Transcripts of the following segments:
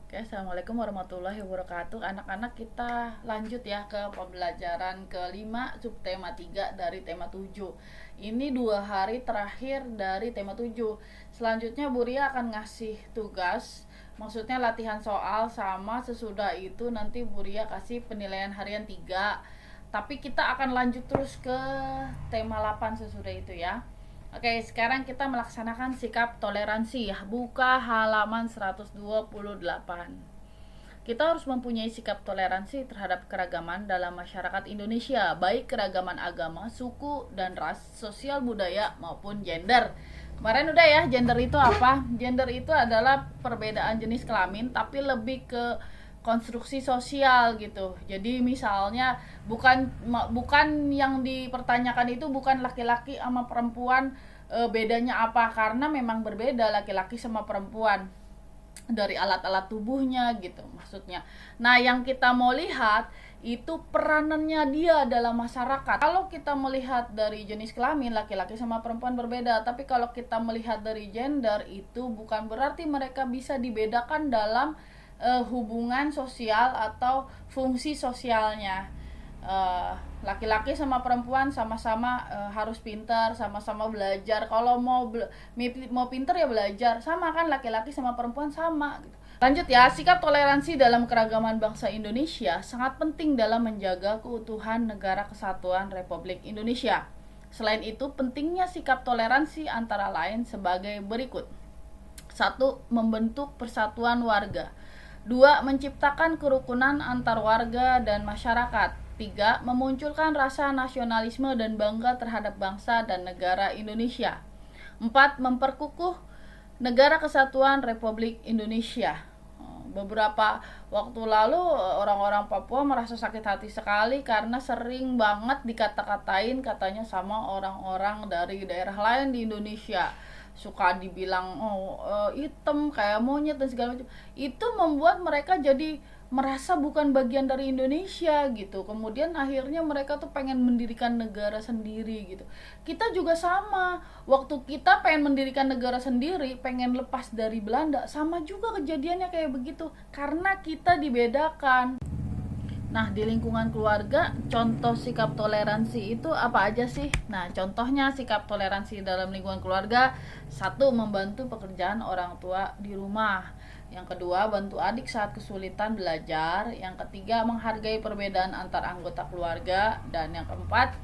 Oke, Assalamualaikum warahmatullahi wabarakatuh. Anak-anak, kita lanjut ya ke pembelajaran kelima subtema 3 dari tema 7. Ini 2 hari terakhir dari tema 7. Selanjutnya Bu Ria akan ngasih tugas, maksudnya latihan soal, sama sesudah itu nanti Bu Ria kasih penilaian harian 3. Tapi kita akan lanjut terus ke tema 8 sesudah itu ya. Oke, sekarang kita melaksanakan sikap toleransi ya. Buka halaman 128. Kita harus mempunyai sikap toleransi terhadap keragaman dalam masyarakat Indonesia, baik keragaman agama, suku, dan ras, sosial budaya, maupun gender. Kemarin udah ya, gender itu apa? Gender itu adalah perbedaan jenis kelamin, tapi lebih ke konstruksi sosial gitu. Jadi misalnya bukan yang dipertanyakan itu bukan laki-laki sama perempuan, bedanya apa, karena memang berbeda laki-laki sama perempuan dari alat-alat tubuhnya gitu maksudnya. Nah, yang kita mau lihat itu peranannya dia dalam masyarakat. Kalau kita melihat dari jenis kelamin, laki-laki sama perempuan berbeda, tapi kalau kita melihat dari gender, itu bukan berarti mereka bisa dibedakan dalam hubungan sosial atau fungsi sosialnya. Laki-laki sama perempuan sama-sama harus pintar, sama-sama belajar. Kalau mau pintar ya belajar, sama kan, laki-laki sama perempuan sama gitu. Lanjut ya, sikap toleransi dalam keragaman bangsa Indonesia sangat penting dalam menjaga keutuhan Negara Kesatuan Republik Indonesia. Selain itu, pentingnya sikap toleransi antara lain sebagai berikut. 1. Membentuk persatuan warga. 2. Menciptakan kerukunan antar warga dan masyarakat. 3. Memunculkan rasa nasionalisme dan bangga terhadap bangsa dan negara Indonesia. 4. Memperkukuh Negara Kesatuan Republik Indonesia. Beberapa waktu lalu orang-orang Papua merasa sakit hati sekali karena sering banget dikata-katain katanya sama orang-orang dari daerah lain di Indonesia. Suka dibilang hitam kayak monyet dan segala macam. Itu membuat mereka jadi merasa bukan bagian dari Indonesia gitu. Kemudian akhirnya mereka tuh pengen mendirikan negara sendiri gitu. Kita juga sama. Waktu kita pengen mendirikan negara sendiri, pengen lepas dari Belanda, sama juga kejadiannya kayak begitu. Karena kita dibedakan. Nah, di lingkungan keluarga, contoh sikap toleransi itu apa aja sih? Nah, contohnya sikap toleransi dalam lingkungan keluarga: 1. Membantu pekerjaan orang tua di rumah. Yang kedua, bantu adik saat kesulitan belajar. Yang ketiga, menghargai perbedaan antar anggota keluarga. Dan yang keempat,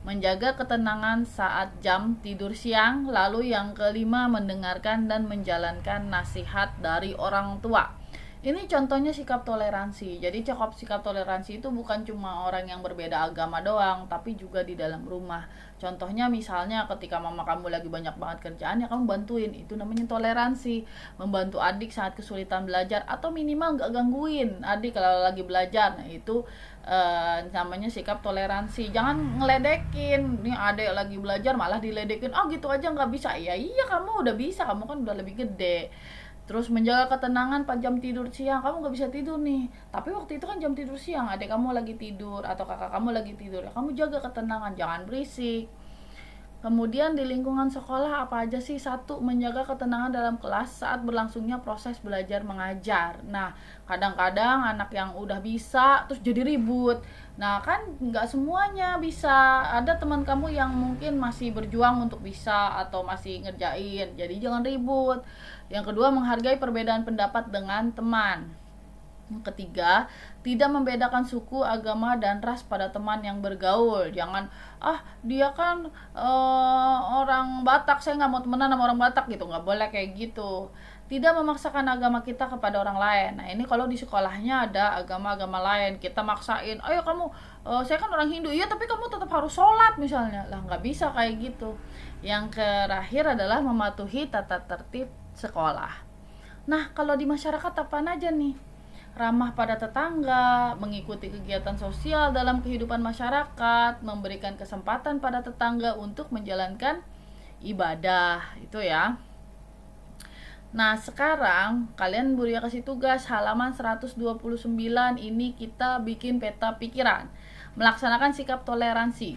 menjaga ketenangan saat jam tidur siang. Lalu yang kelima, mendengarkan dan menjalankan nasihat dari orang tua. Ini contohnya sikap toleransi. Jadi sikap toleransi itu bukan cuma orang yang berbeda agama doang, tapi juga di dalam rumah. Contohnya misalnya ketika mama kamu lagi banyak banget kerjaan, ya kamu bantuin. Itu namanya toleransi. Membantu adik saat kesulitan belajar, atau minimal gak gangguin adik kalau lagi belajar. Nah, itu namanya sikap toleransi. Jangan ngeledekin. Nih adik lagi belajar malah diledekin. Oh gitu aja gak bisa. Ya iya, kamu udah bisa, kamu kan udah lebih gede. Terus menjaga ketenangan pas jam tidur siang. Kamu gak bisa tidur nih, tapi waktu itu kan jam tidur siang, adik kamu lagi tidur atau kakak kamu lagi tidur, ya kamu jaga ketenangan, jangan berisik. Kemudian di lingkungan sekolah apa aja sih? 1. Menjaga ketenangan dalam kelas saat berlangsungnya proses belajar mengajar. Nah, kadang-kadang anak yang udah bisa terus jadi ribut. Nah, kan nggak semuanya bisa. Ada teman kamu yang mungkin masih berjuang untuk bisa atau masih ngerjain. Jadi jangan ribut. Yang kedua, menghargai perbedaan pendapat dengan teman. Yang ketiga, tidak membedakan suku, agama, dan ras pada teman yang bergaul. Jangan, dia kan orang Batak, saya nggak mau temenan sama orang Batak gitu. Nggak boleh kayak gitu. Tidak memaksakan agama kita kepada orang lain. Nah, ini kalau di sekolahnya ada agama-agama lain, kita maksain, ayo kamu, saya kan orang Hindu, iya tapi kamu tetap harus sholat misalnya. Lah, nggak bisa kayak gitu. Yang terakhir adalah mematuhi tata tertib sekolah. Nah, kalau di masyarakat apaan aja nih? Ramah pada tetangga, mengikuti kegiatan sosial dalam kehidupan masyarakat, memberikan kesempatan pada tetangga untuk menjalankan ibadah, itu ya. Nah, sekarang kalian Bu Ria kasih tugas halaman 129, ini kita bikin peta pikiran. Melaksanakan sikap toleransi.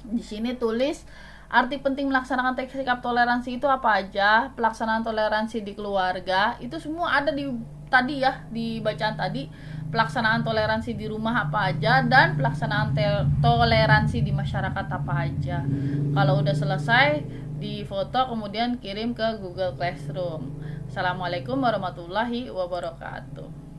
Di sini tulis arti penting melaksanakan sikap toleransi itu apa aja. Pelaksanaan toleransi di keluarga, itu semua ada di tadi ya, di bacaan tadi, pelaksanaan toleransi di rumah apa aja dan pelaksanaan toleransi di masyarakat apa aja. Kalau udah selesai, di foto kemudian kirim ke Google Classroom. Assalamualaikum warahmatullahi wabarakatuh.